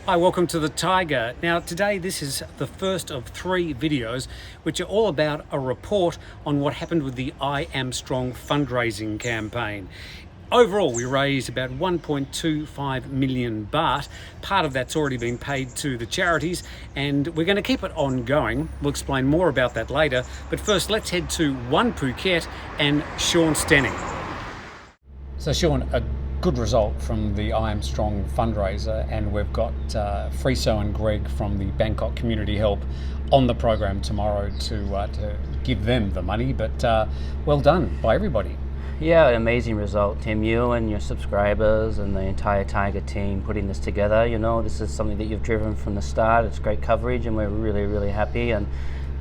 Hi, welcome to the Thaiger. Now today this is the first of 3 videos which are all about a report on what happened with the I Am Strong fundraising campaign. Overall, we raised about 1.25 million baht. Part of that's already been paid to the charities and we're going to keep it ongoing. We'll explain more about that later. But first, let's head to Phuket and Sean Stenning. So Sean, a good result from the I Am Strong fundraiser, and we've got Friso and Greg from the Bangkok Community Help on the program tomorrow to give them the money, but well done by everybody. Yeah, amazing result, Tim. You and your subscribers and the entire Thaiger team putting this together. You know, this is something that you've driven from the start. It's great coverage and we're really, really happy. And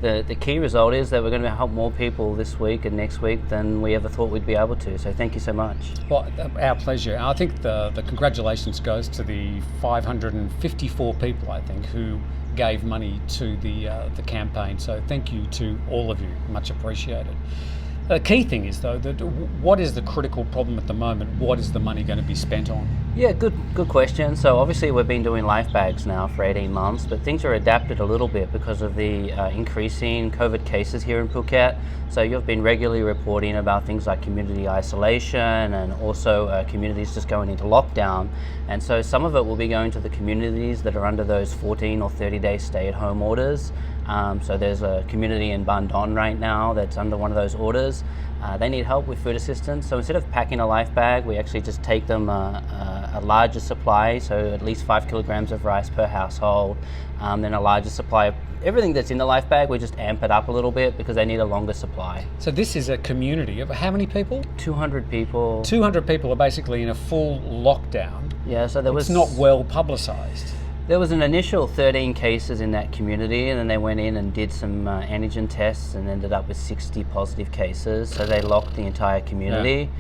the key result is that we're going to help more people this week and next week than we ever thought we'd be able to. So thank you so much. Well, our pleasure. I think the congratulations goes to the 554 people, I think, who gave money to the campaign. So thank you to all of you. Much appreciated. The key thing is, though, that what is the critical problem at the moment? What is the money going to be spent on? Yeah, good question. So obviously we've been doing life bags now for 18 months, but things are adapted a little bit because of the increasing COVID cases here in Phuket. So you've been regularly reporting about things like community isolation and also communities just going into lockdown. And so some of it will be going to the communities that are under those 14 or 30-day stay-at-home orders. So there's a community in Bandon right now that's under one of those orders. They need help with food assistance. So instead of packing a life bag, we actually just take them a larger supply, so at least 5 kilograms of rice per household, then a larger supply of everything that's in the life bag. We just amp it up a little bit because they need a longer supply. So this is a community of how many people? 200 people. 200 people are basically in a full lockdown. Yeah, so it's not well publicised. There was an initial 13 cases in that community, and then they went in and did some antigen tests and ended up with 60 positive cases. So they locked the entire community.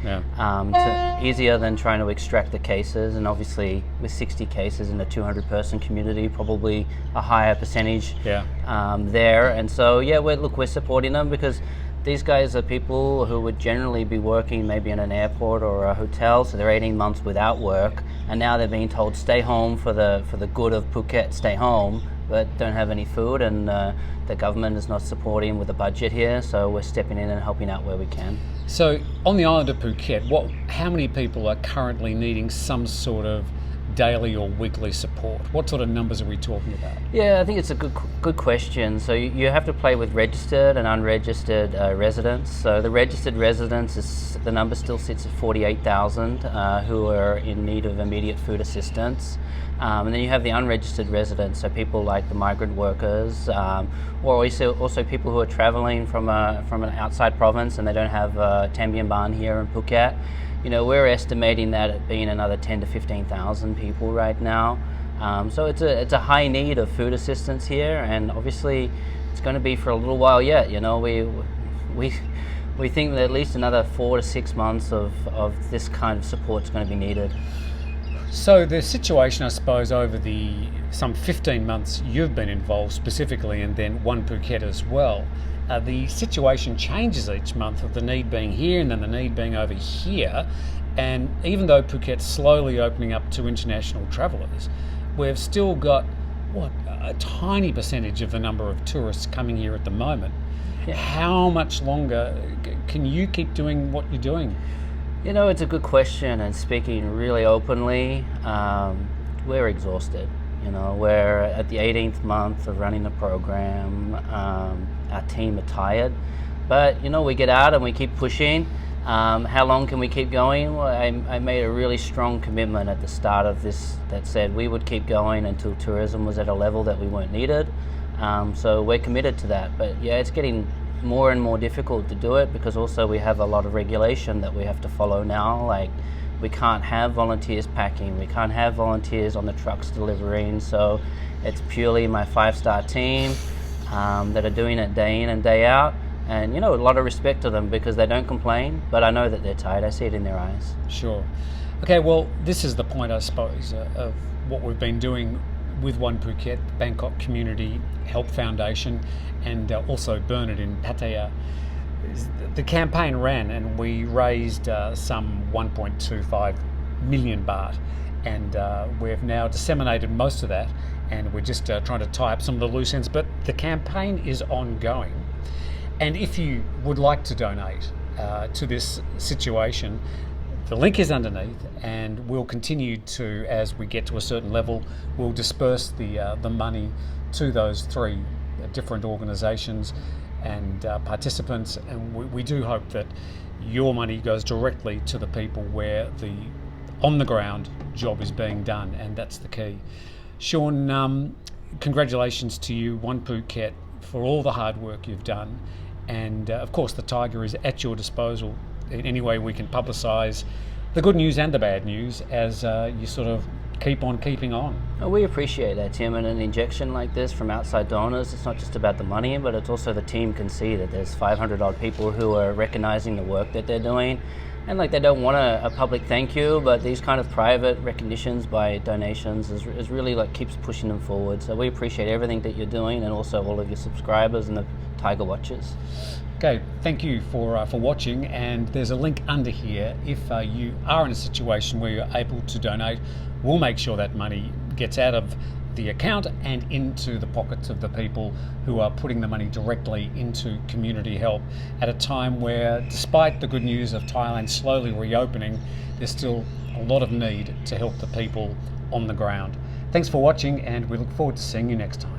Easier than trying to extract the cases, and obviously with 60 cases in a 200-person community, probably a higher percentage there. And so we're supporting them because these guys are people who would generally be working maybe in an airport or a hotel, so they're 18 months without work, and now they're being told stay home for the good of Phuket, stay home, but don't have any food, and the government is not supporting with a budget here, so we're stepping in and helping out where we can. So on the island of Phuket, how many people are currently needing some sort of daily or weekly support? What sort of numbers are we talking about? Yeah, I think it's a good question. So you have to play with registered and unregistered residents. So the registered residents, the number still sits at 48,000 who are in need of immediate food assistance. And then you have the unregistered residents, so people like the migrant workers, or also people who are traveling from an outside province and they don't have Tam Bien Ban here in Phuket. You know, we're estimating that it being another 10 to 15,000 people right now. So it's a high need of food assistance here, and obviously it's going to be for a little while yet. You know, we think that at least another 4 to 6 months of this kind of support is going to be needed. So the situation, I suppose, over some 15 months you've been involved specifically, and then Phuket as well, the situation changes each month, with the need being here and then the need being over here. And even though Phuket's slowly opening up to international travellers, we've still got a tiny percentage of the number of tourists coming here at the moment. Yeah. How much longer can you keep doing what you're doing? You know, it's a good question, and speaking really openly, we're exhausted. You know, we're at the 18th month of running the program. Our team are tired, but you know, we get out and we keep pushing. How long can we keep going? Well, I made a really strong commitment at the start of this that said we would keep going until tourism was at a level that we weren't needed. So we're committed to that. But yeah, it's getting more and more difficult to do it because also we have a lot of regulation that we have to follow now. Like, we can't have volunteers packing, we can't have volunteers on the trucks delivering, so it's purely my 5-star team that are doing it day in and day out. And you know, a lot of respect to them because they don't complain, but I know that they're tired. I see it in their eyes. Sure. Okay, well, this is the point, I suppose, of what we've been doing with Phuket, Bangkok Community Help Foundation, and also Bernard in Pattaya. The campaign ran and we raised some 1.25 million baht, and we've now disseminated most of that, and we're just trying to tie up some of the loose ends. But the campaign is ongoing, and if you would like to donate to this situation, the link is underneath, and we'll continue to, as we get to a certain level, we'll disperse the money to those 3 different organisations and participants, and we do hope that your money goes directly to the people where the on-the-ground job is being done, and that's the key. Sean, congratulations to you, One Phuket, for all the hard work you've done, and of course the Thaiger is at your disposal in any way we can publicise the good news and the bad news as you sort of keep on keeping on. We appreciate that, Tim, and an injection like this from outside donors, it's not just about the money, but it's also the team can see that there's 500 odd people who are recognising the work that they're doing, and like they don't want a public thank you, but these kind of private recognitions by donations is really like keeps pushing them forward. So we appreciate everything that you're doing, and also all of your subscribers and the Thaiger watchers. Okay, thank you for watching, and there's a link under here. If you are in a situation where you're able to donate, we'll make sure that money gets out of the account and into the pockets of the people who are putting the money directly into community help at a time where, despite the good news of Thailand slowly reopening, there's still a lot of need to help the people on the ground. Thanks for watching, and we look forward to seeing you next time.